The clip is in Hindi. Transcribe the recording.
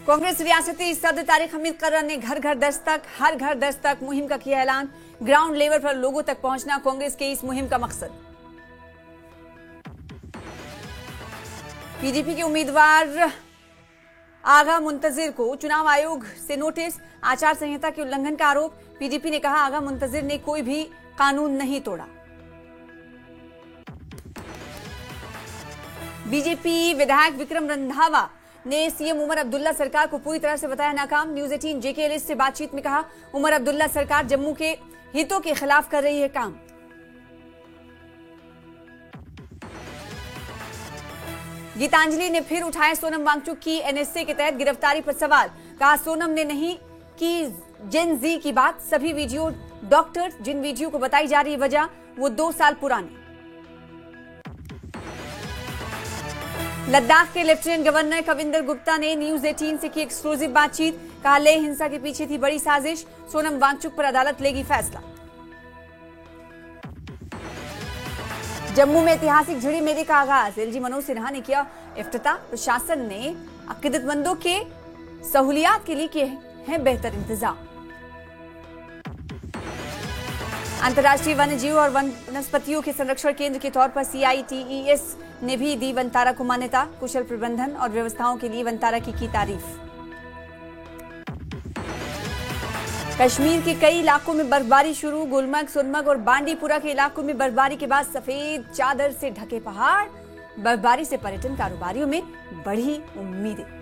कांग्रेस रियासती सदर तारिक हमीद कर्रन ने घर घर दस्तक, हर घर दस्तक मुहिम का किया ऐलान। ग्राउंड लेवल पर लोगों तक पहुंचना कांग्रेस के इस मुहिम का मकसद। पीडीपी के उम्मीदवार आगा मुंतजिर को चुनाव आयोग से नोटिस, आचार संहिता के उल्लंघन का आरोप। पीडीपी ने कहा आगा मुंतजिर ने कोई भी कानून नहीं तोड़ा। बीजेपी विधायक विक्रम रंधावा ने सीएम उमर अब्दुल्ला सरकार को पूरी तरह से बताया नाकाम। न्यूज 18 जेके लिस्ट से बातचीत में कहा उमर अब्दुल्ला सरकार जम्मू के हितों के खिलाफ कर रही है काम। गीतांजलि ने फिर उठाए सोनम वांगचुक की एनएसए के तहत गिरफ्तारी पर सवाल। कहा सोनम ने नहीं की जेन जी की बात, सभी वीडियो डॉक्टर जिन वीडियो को बताई जा रही वजह वो 2 साल पुराने। लद्दाख के लेफ्टिनेंट गवर्नर कविंदर गुप्ता ने न्यूज 18 से की एक्सक्लूसिव बातचीत। कहा लेह हिंसा के पीछे थी बड़ी साजिश, सोनम वांगचुक पर अदालत लेगी फैसला। जम्मू में ऐतिहासिक झिड़ी मेले का आगाज, एलजी मनोज सिन्हा ने किया इफ्तिताह। प्रशासन ने अकीदतमंदों के सहूलियात के लिए किए हैं बेहतर इंतजाम। अंतर्राष्ट्रीय वन्य जीव और वनस्पतियों के संरक्षण केंद्र के तौर पर CITES ने भी दी वनतारा को मान्यता। कुशल प्रबंधन और व्यवस्थाओं के लिए वनतारा की तारीफ। कश्मीर के कई इलाकों में बर्फबारी शुरू। गुलमर्ग, सोनमर्ग और बांडीपुरा के इलाकों में बर्फबारी के बाद सफेद चादर से ढके पहाड़। बर्फबारी से पर्यटन कारोबारियों में बढ़ी उम्मीदें।